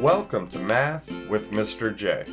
Welcome to Math with Mr. J.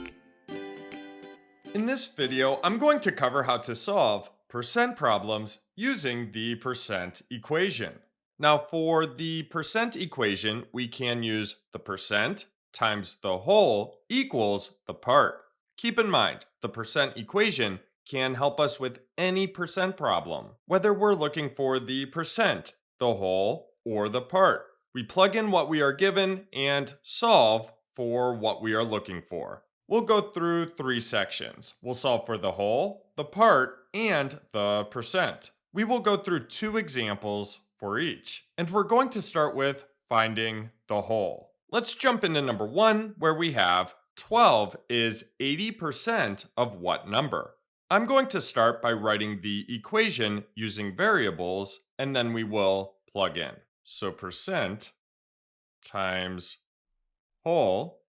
In this video, I'm going to cover how to solve percent problems using the percent equation. Now, for the percent equation, we can use the percent times the whole equals the part. Keep in mind, the percent equation can help us with any percent problem, whether we're looking for the percent, the whole, or the part. We plug in what we are given and solve for what we are looking for. We'll go through 3 sections. We'll solve for the whole, the part, and the percent. We will go through 2 examples for each, and we're going to start with finding the whole. Let's jump into number 1, where we have 12 is 80% of what number? I'm going to start by writing the equation using variables, and then we will plug in. So percent times whole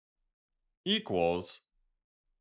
equals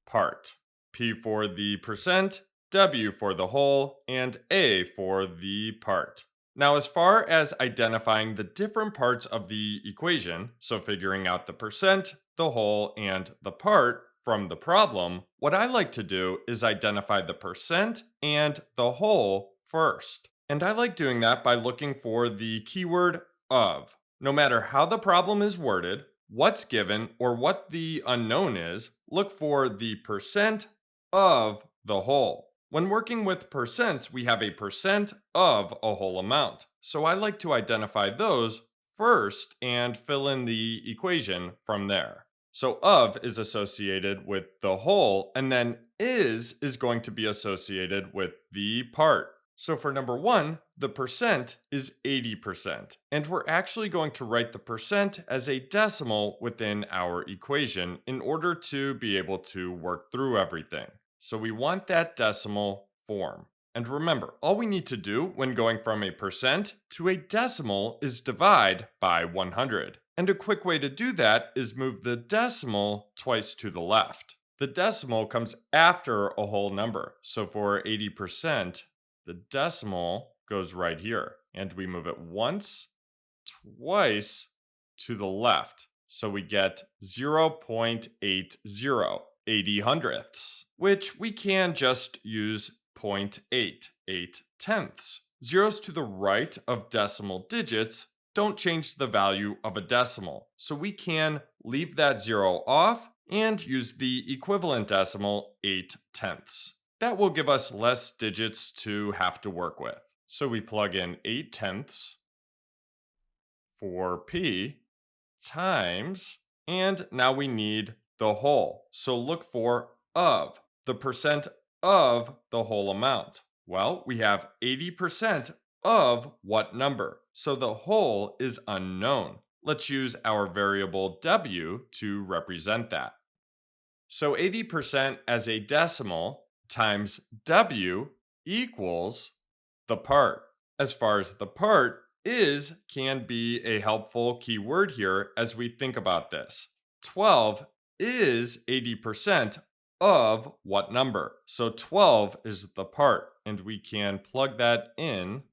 part. P for the percent, W for the whole, and A for the part. Now, as far as identifying the different parts of the equation, so figuring out the percent, the whole, and the part from the problem, what I like to do is identify the percent and the whole first. And I like doing that by looking for the keyword of. No matter how the problem is worded, what's given, or what the unknown is, look for the percent of the whole. When working with percents, we have a percent of a whole amount. So I like to identify those first and fill in the equation from there. So of is associated with the whole, and then is going to be associated with the part. So for number 1, the percent is 80%, and we're actually going to write the percent as a decimal within our equation in order to be able to work through everything. So we want that decimal form. And remember, all we need to do when going from a percent to a decimal is divide by 100. And a quick way to do that is move the decimal twice to the left. The decimal comes after a whole number. So for 80%, the decimal goes right here, and we move it once, twice to the left. So we get 0.80, 80 hundredths, which we can just use 0.8, 8 tenths. Zeros to the right of decimal digits don't change the value of a decimal, so we can leave that 0 off and use the equivalent decimal 8 tenths. That will give us less digits to have to work with. So we plug in 8 tenths for P times, and now we need the whole. So look for of, the percent of the whole amount. Well, we have 80% of what number? So the whole is unknown. Let's use our variable W to represent that. So 80% as a decimal times W equals the part. As far as the part is can be a helpful keyword here as we think about this. 12 is 80% of what number? So 12 is the part, and we can plug that in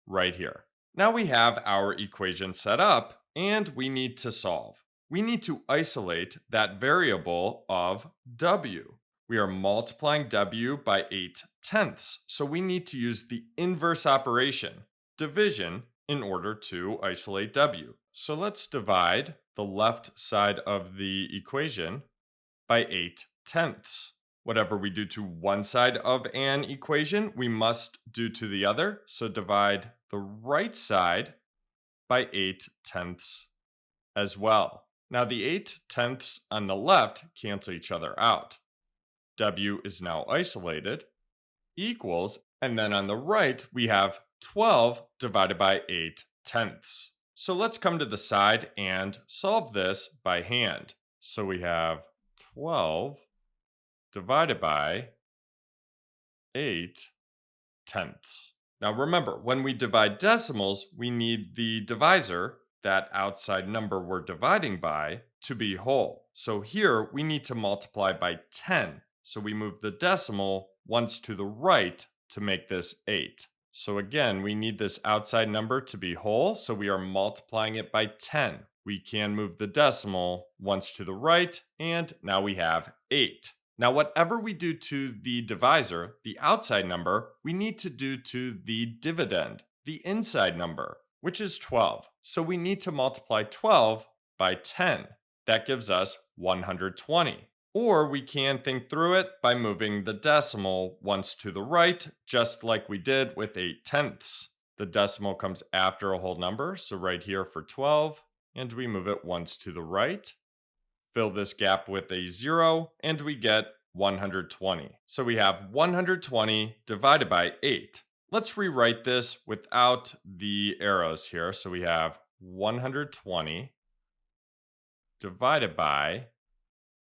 right here. Now we have our equation set up, and we need to solve. We need to isolate that variable of W. We are multiplying W by 8 tenths, so we need to use the inverse operation, division, in order to isolate W. So let's divide the left side of the equation by 8 tenths. Whatever we do to one side of an equation, we must do to the other, so divide the right side by 8 tenths as well. Now the 8 tenths on the left cancel each other out. W is now isolated, equals, and then on the right we have 12 divided by 8 tenths. So let's come to the side and solve this by hand. So we have 12 divided by 8 tenths. Now remember, when we divide decimals, we need the divisor, that outside number we're dividing by, to be whole. So here we need to multiply by 10. So we move the decimal once to the right to make this 8. So again, we need this outside number to be whole, so we are multiplying it by 10. we can move the decimal once to the right, and now we have 8. Now, whatever we do to the divisor, the outside number, we need to do to the dividend, the inside number, which is 12. So we need to multiply 12 by 10. That gives us 120. Or we can think through it by moving the decimal once to the right, just like we did with 8/10. The decimal comes after a whole number, so right here for 12, and we move it once to the right. Fill this gap with a 0, and we get 120. So we have 120 divided by 8. Let's rewrite this without the arrows here. So we have 120 divided by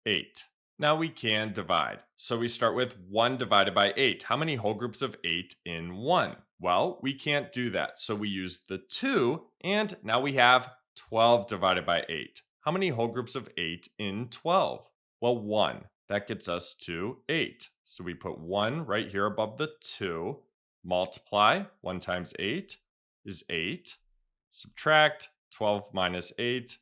8. Now we can divide. So we start with 1 divided by 8. How many whole groups of 8 in 1? Well, we can't do that. So we use the 2, and now we have 12 divided by 8. How many whole groups of 8 in 12? Well, 1. That gets us to 8. So we put 1 right here above the 2. Multiply. 1 times 8 is 8. Subtract. 12 minus 8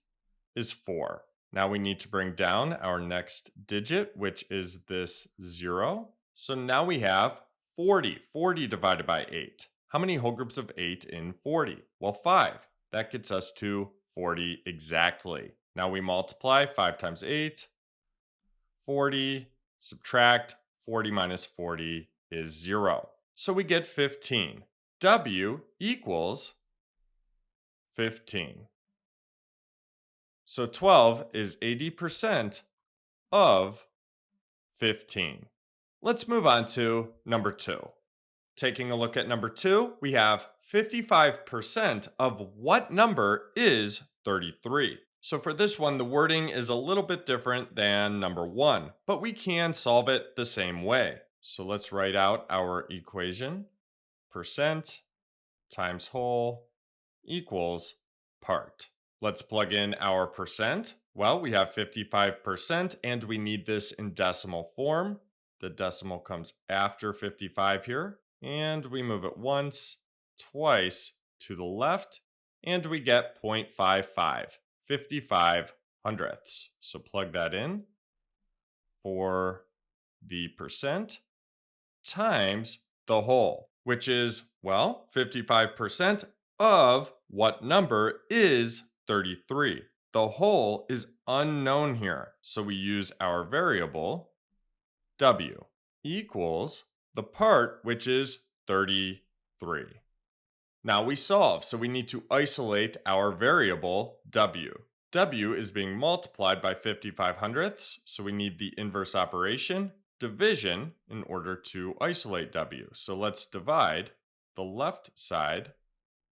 is 4. Now we need to bring down our next digit, which is this 0. So now we have 40. 40 divided by 8. How many whole groups of 8 in 40? Well, 5. That gets us to 40 exactly. Now we multiply 5 times 8, 40, subtract 40 minus 40 is 0. So we get 15. W equals 15. So 12 is 80% of 15. Let's move on to number 2. Taking a look at number 2, we have 55% of what number is 33. So for this one, the wording is a little bit different than number 1, but we can solve it the same way. So let's write out our equation. Percent times whole equals part. Let's plug in our percent. Well, we have 55% and we need this in decimal form. The decimal comes after 55 here, and we move it once, twice to the left, and we get 0.55, 55 hundredths. So plug that in for the percent times the whole, which is, well, 55% of what number is 33. The whole is unknown here, so we use our variable W equals the part, which is 33. Now we solve, so we need to isolate our variable W. W is being multiplied by 55 hundredths, so we need the inverse operation, division, in order to isolate W. So let's divide the left side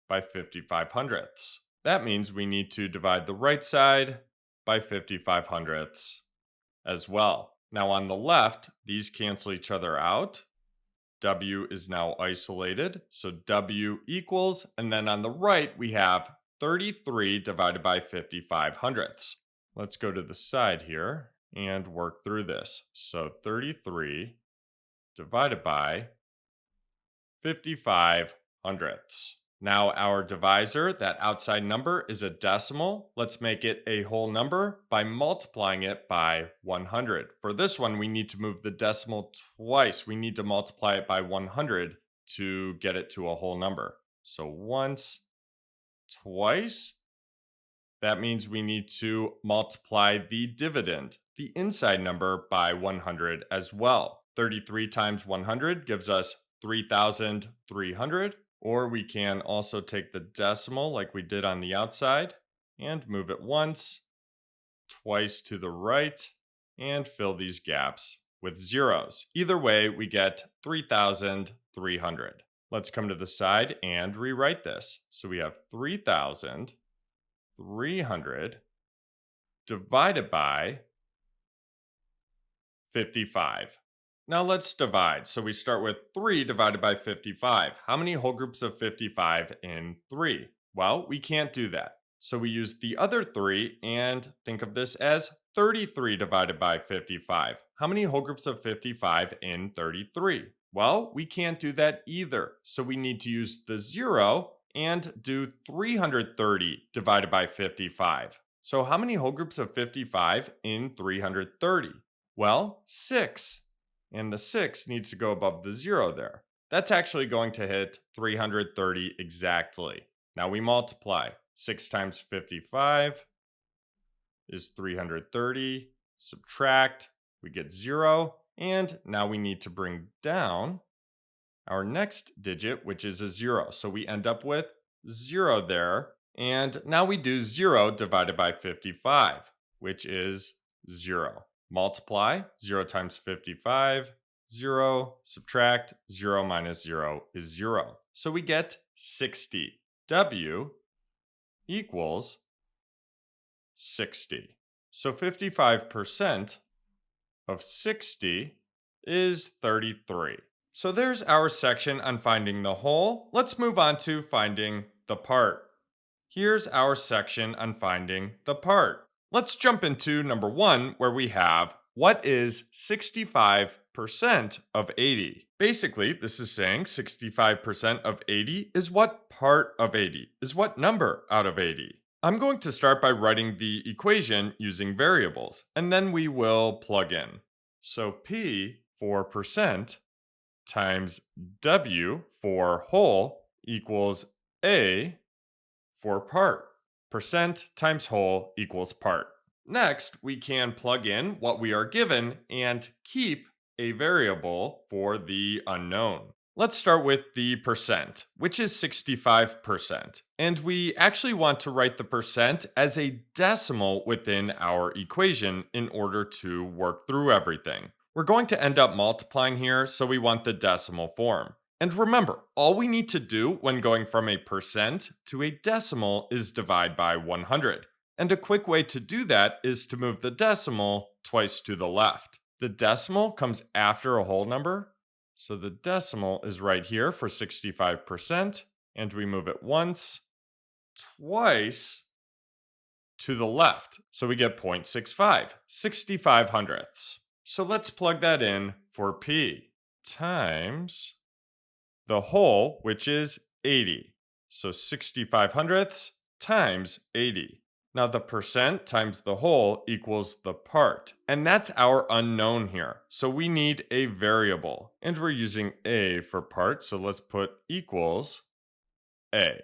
by 55 hundredths. That means we need to divide the right side by 55 hundredths as well. Now on the left, these cancel each other out. W is now isolated, so W equals, and then on the right, we have 33 divided by 55 hundredths. Let's go to the side here and work through this. So 33 divided by 55 hundredths. Now our divisor, that outside number, is a decimal. Let's make it a whole number by multiplying it by 100. For this one, we need to move the decimal twice. We need to multiply it by 100 to get it to a whole number. So once, twice. That means we need to multiply the dividend, the inside number, by 100 as well. 33 times 100 gives us 3,300. Or we can also take the decimal like we did on the outside and move it once, twice to the right, and fill these gaps with zeros. Either way, we get 3,300. Let's come to the side and rewrite this. So we have 3,300 divided by 55. Now let's divide. So we start with 3 divided by 55. How many whole groups of 55 in 3? Well, we can't do that. So we use the other 3 and think of this as 33 divided by 55. How many whole groups of 55 in 33? Well, we can't do that either. So we need to use the 0 and do 330 divided by 55. So how many whole groups of 55 in 330? Well, 6. And the 6 needs to go above the 0 there. That's actually going to hit 330 exactly. Now we multiply. 6 times 55 is 330. Subtract, we get 0. And now we need to bring down our next digit, which is a 0. So we end up with 0 there. And now we do 0 divided by 55, which is 0. Multiply 0 times 55, 0. Subtract 0 minus 0 is 0. So we get 60. W equals 60. So 55% of 60 is 33. So there's our section on finding the whole. Let's move on to finding the part. Here's our section on finding the part. Let's jump into number 1, where we have what is 65% of 80. Basically, this is saying 65% of 80 is what part of 80, is what number out of 80. I'm going to start by writing the equation using variables, and then we will plug in. So P for percent times W for whole equals A for part. Percent times whole equals part. Next, we can plug in what we are given and keep a variable for the unknown. Let's start with the percent, which is 65%. And we actually want to write the percent as a decimal within our equation in order to work through everything. We're going to end up multiplying here, so we want the decimal form. And remember, all we need to do when going from a percent to a decimal is divide by 100. And a quick way to do that is to move the decimal twice to the left. The decimal comes after a whole number, so the decimal is right here for 65%, and we move it once, twice to the left. So we get 0.65, 65 hundredths. So let's plug that in for P times the whole, which is 80. So 65 hundredths times 80. Now the percent times the whole equals the part. And that's our unknown here. So we need a variable. And we're using A for part, so let's put equals A.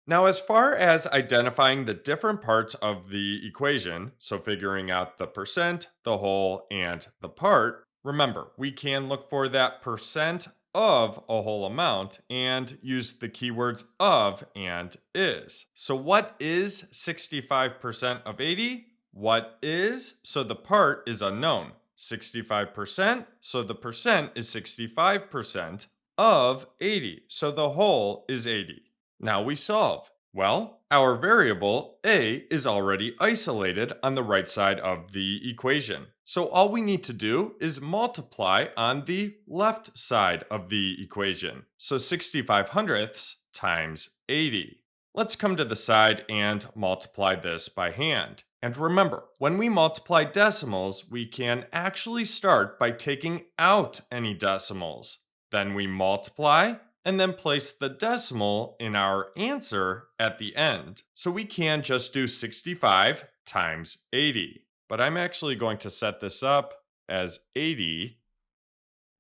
Now, as far as identifying the different parts of the equation, so figuring out the percent, the whole, and the part, remember, we can look for that percent of a whole amount and use the keywords of and is. So what is 65% of 80? What is? So the part is unknown. 65%, so the percent is 65% of 80. So the whole is 80. Now we solve. Well, our variable a is already isolated on the right side of the equation. So all we need to do is multiply on the left side of the equation. So 65 hundredths times 80. Let's come to the side and multiply this by hand. And remember, when we multiply decimals, we can actually start by taking out any decimals. Then we multiply and then place the decimal in our answer at the end. So we can just do 65 times 80. But I'm actually going to set this up as 80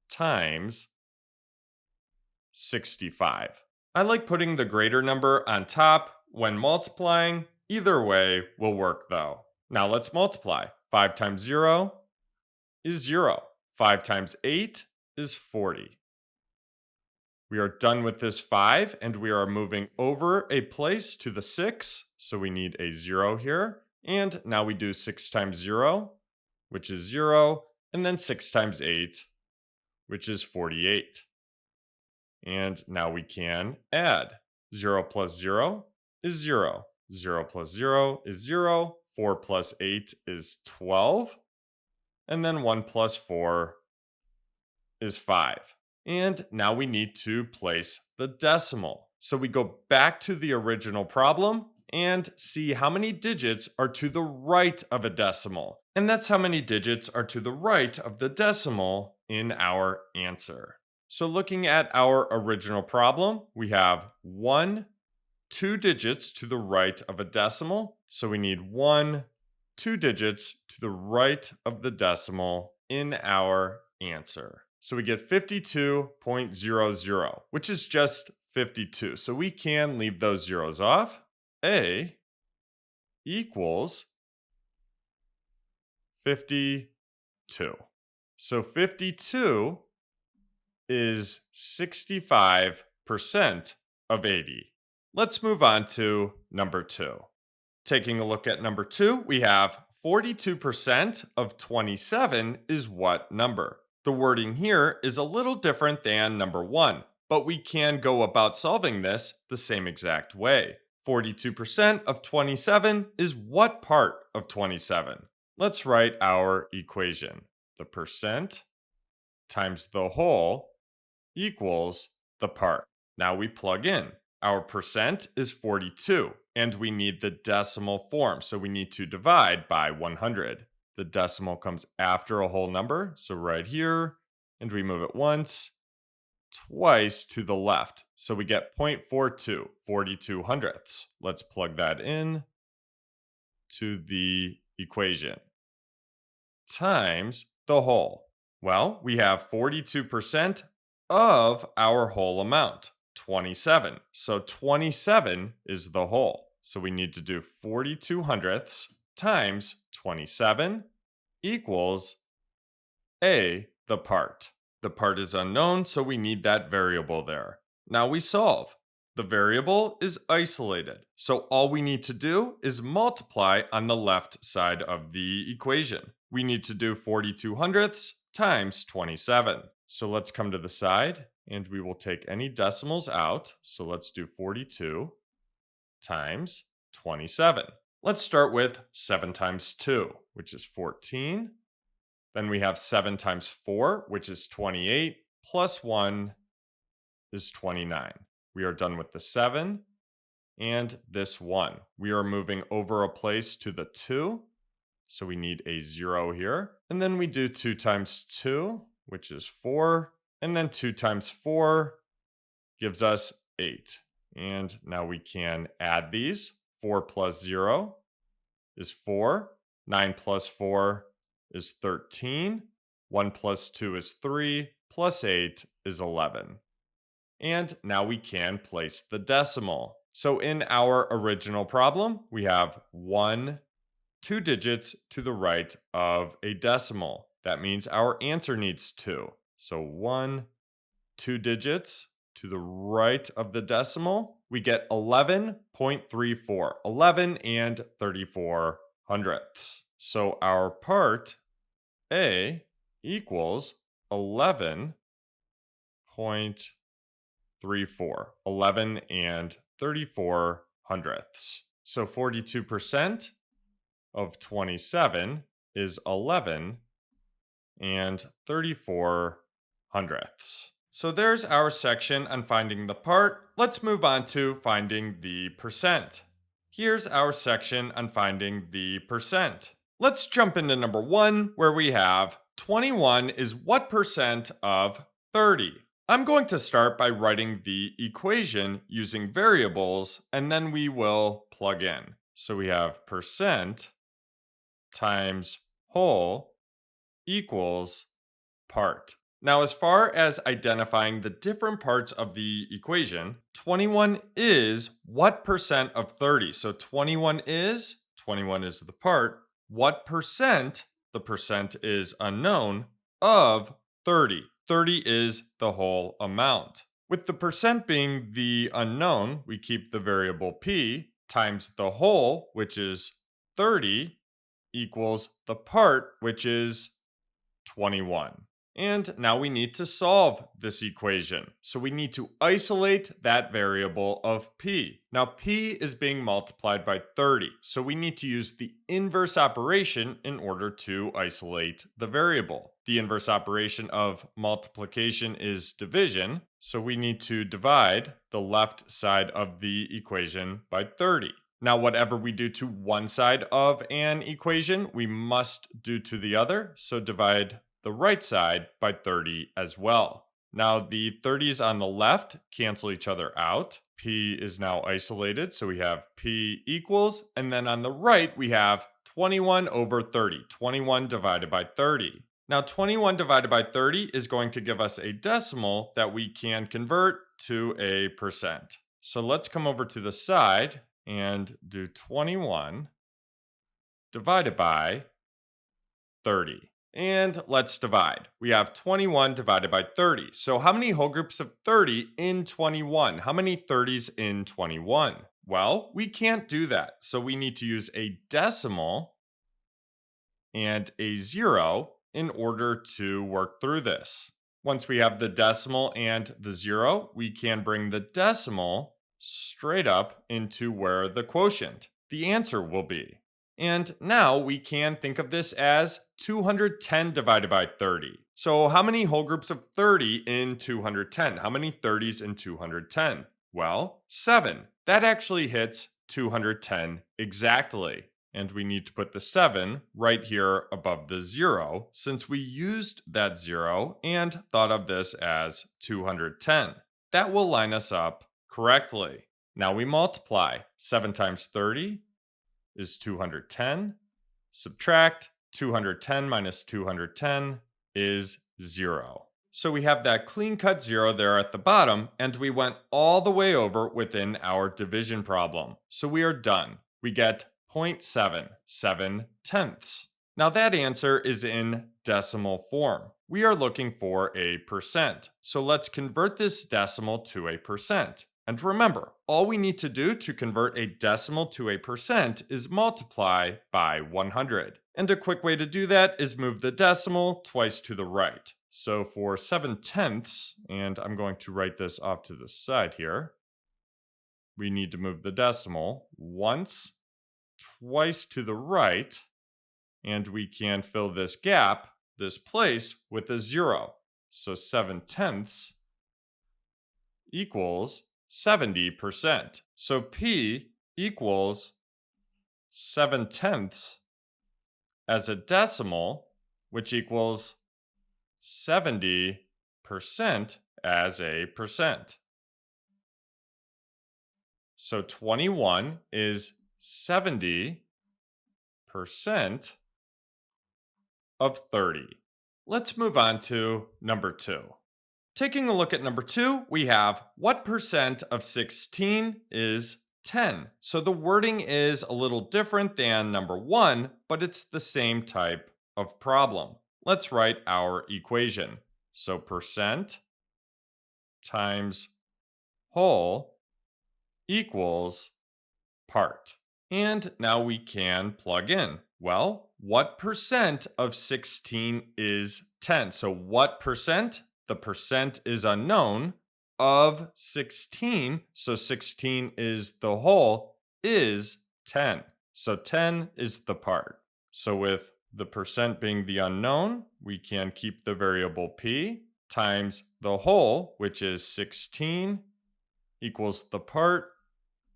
times 65. I like putting the greater number on top when multiplying. Either way will work though. Now let's multiply. 5 times 0 is 0. 5 times 8 is 40. We are done with this 5 and we are moving over a place to the 6. So we need a 0 here. And now we do 6 times 0, which is 0. And then 6 times 8, which is 48. And now we can add. 0 plus 0 is 0. 0 plus 0 is 0. 4 plus 8 is 12. And then 1 plus 4 is 5. And now we need to place the decimal. So we go back to the original problem and see how many digits are to the right of a decimal. And that's how many digits are to the right of the decimal in our answer. So looking at our original problem, we have 2 digits to the right of a decimal. So we need 2 digits to the right of the decimal in our answer. So we get 52.00, which is just 52. So we can leave those zeros off. A equals 52. So 52 is 65% of 80. Let's move on to number 2. Taking a look at number 2, we have 42% of 27 is what number? The wording here is a little different than number 1, but we can go about solving this the same exact way. 42% of 27 is what part of 27? Let's write our equation. The percent times the whole equals the part. Now we plug in. Our percent is 42, and we need the decimal form, so we need to divide by 100. The decimal comes after a whole number, so right here, and we move it once, twice to the left. So we get 0.42, 42 hundredths. Let's plug that in to the equation. Times the whole. Well, we have 42% of our whole amount, 27. So 27 is the whole. So we need to do 42 hundredths times 27 equals A, the part. The part is unknown, so we need that variable there. Now we solve. The variable is isolated, so all we need to do is multiply on the left side of the equation. We need to do 42 hundredths times 27. So let's come to the side, and we will take any decimals out. So let's do 42 times 27. Let's start with 7 times 2, which is 14. Then we have 7 times 4, which is 28, plus 1 is 29. We are done with the 7 and this 1. We are moving over a place to the 2, so we need a 0 here. And then we do 2 times 2, which is 4, and then 2 times 4 gives us 8. And now we can add these. 4 plus 0 is 4. 9 plus 4 is 13. 1 plus 2 is 3. Plus 8 is 11. And now we can place the decimal. So in our original problem, we have 2 digits to the right of a decimal. That means our answer needs 2. So 2 digits to the right of the decimal, we get 11.34. 11 and 34 hundredths. So our part A equals 11.34. 11 and 34 hundredths. So 42% of 27 is 11 and 34 hundredths. So there's our section on finding the part. Let's move on to finding the percent. Here's our section on finding the percent. Let's jump into number 1, where we have 21 is what percent of 30? I'm going to start by writing the equation using variables, and then we will plug in. So we have percent times whole equals part. Now, as far as identifying the different parts of the equation, 21 is what percent of 30? So 21 is the part. What percent? The percent is unknown of 30. 30 is the whole amount. With the percent being the unknown, we keep the variable p times the whole, which is 30, equals the part, which is 21. And now we need to solve this equation. So we need to isolate that variable of p. Now p is being multiplied by 30. So we need to use the inverse operation in order to isolate the variable. The inverse operation of multiplication is division. So we need to divide the left side of the equation by 30. Now, whatever we do to one side of an equation, we must do to the other. So divide the right side by 30 as well. Now the 30s on the left cancel each other out. P is now isolated, so we have P equals, and then on the right we have 21 over 30, 21 divided by 30. Now 21 divided by 30 is going to give us a decimal that we can convert to a percent. So let's come over to the side and do 21 divided by 30. And let's divide. We have 21 divided by 30. So how many whole groups of 30 in 21? How many 30s in 21? Well, we can't do that. So we need to use a decimal and a 0 in order to work through this. Once we have the decimal and the 0, we can bring the decimal straight up into where the quotient, the answer, will be. And now we can think of this as 210 divided by 30. So how many whole groups of 30 in 210? How many 30s in 210? Well, 7. That actually hits 210 exactly. And we need to put the 7 right here above the 0 since we used that 0 and thought of this as 210. That will line us up correctly. Now we multiply. 7 times 30 is 210. Subtract 210 minus 210 is 0. So we have that clean-cut 0 there at the bottom, and we went all the way over within our division problem. So we are done. We get 0.77. Now that answer is in decimal form. We are looking for a percent. So let's convert this decimal to a percent. And remember, all we need to do to convert a decimal to a percent is multiply by 100. And a quick way to do that is move the decimal twice to the right. So for 7/10, and I'm going to write this off to the side here, we need to move the decimal once, twice to the right, and we can fill this gap, this place, with a 0. So 7/10 equals 70%. So P equals 7/10 as a decimal, which equals 70% as a percent. So 21 is 70% of 30. Let's move on to number 2. Taking a look at number 2, we have what percent of 16 is 10? So the wording is a little different than number 1, but it's the same type of problem. Let's write our equation. So percent times whole equals part. And now we can plug in. Well, what percent of 16 is 10? So what percent? The percent is unknown of 16. So 16 is the whole, is 10. So 10 is the part. So with the percent being the unknown, we can keep the variable p times the whole, which is 16, equals the part,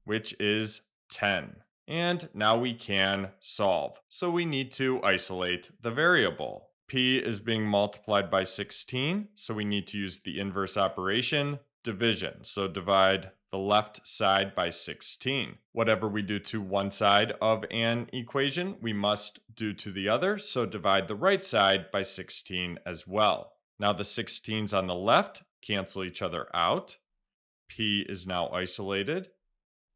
which is 10. And now we can solve. So we need to isolate the variable. P is being multiplied by 16, so we need to use the inverse operation, division. So divide the left side by 16. Whatever we do to one side of an equation, we must do to the other, so divide the right side by 16 as well. Now the 16s on the left cancel each other out. P is now isolated,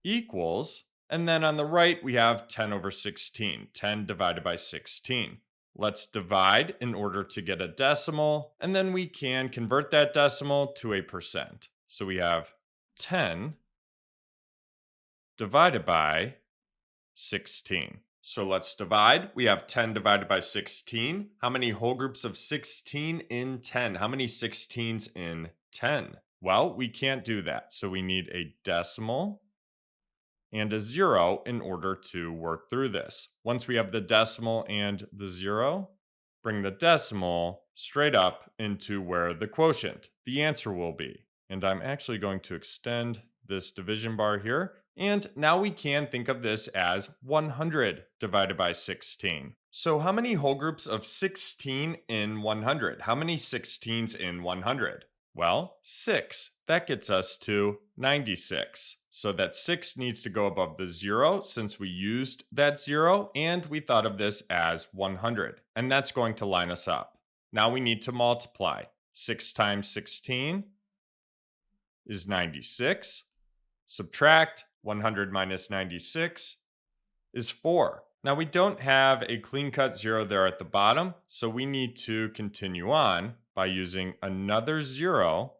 equals, and then on the right we have 10 over 16, 10 divided by 16. Let's divide in order to get a decimal, and then we can convert that decimal to a percent. So we have 10 divided by 16. So let's divide. We have 10 divided by 16. How many whole groups of 16 in 10? How many 16s in 10? Well, we can't do that. So we need a decimal and a 0 in order to work through this. Once we have the decimal and the 0, bring the decimal straight up into where the quotient, the answer, will be. And I'm actually going to extend this division bar here. And now we can think of this as 100 divided by 16. So how many whole groups of 16 in 100? How many 16s in 100? Well, 6. That gets us to 96. So that 6 needs to go above the 0 since we used that 0 and we thought of this as 100. And that's going to line us up. Now we need to multiply. 6 times 16 is 96. Subtract 100 minus 96 is 4. Now we don't have a clean-cut 0 there at the bottom, so we need to continue on by using another 0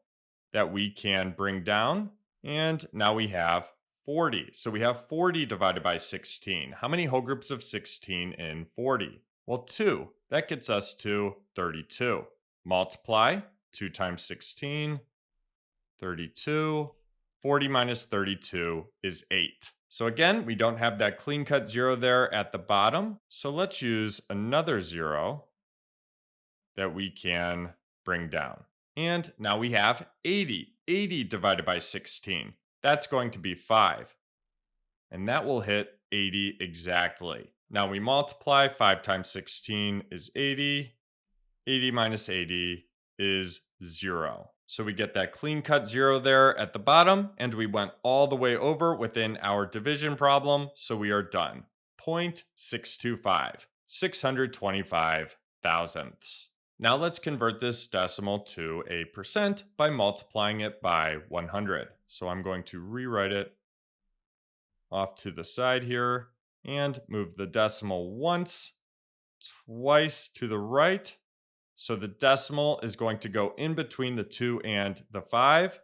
that we can bring down. And now we have 40. So we have 40 divided by 16. How many whole groups of 16 in 40? Well, 2. That gets us to 32. Multiply 2 times 16, 32. 40 minus 32 is 8. So again, we don't have that clean-cut 0 there at the bottom. So let's use another 0 that we can bring down. And now we have 80. 80 divided by 16. That's going to be 5. And that will hit 80 exactly. Now we multiply. 5 times 16 is 80. 80 minus 80 is 0. So we get that clean-cut 0 there at the bottom, and we went all the way over within our division problem, so we are done. 0.625, 625 thousandths. Now let's convert this decimal to a percent by multiplying it by 100. So I'm going to rewrite it off to the side here and move the decimal once, twice to the right. So the decimal is going to go in between the 2 and the 5.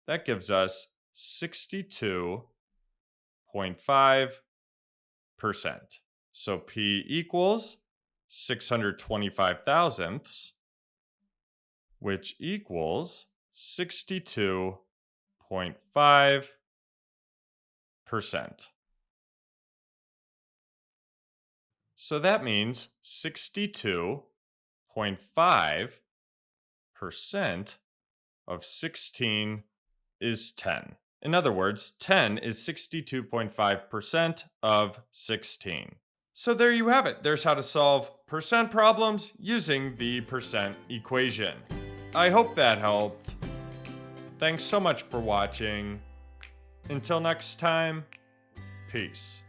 That gives us 62.5%. So P equals 625 thousandths, which equals 62.5%. So that means 62.5% of 16 is 10. In other words, 10 is 62.5% of 16. So there you have it. There's how to solve percent problems using the percent equation. I hope that helped. Thanks so much for watching. Until next time, peace.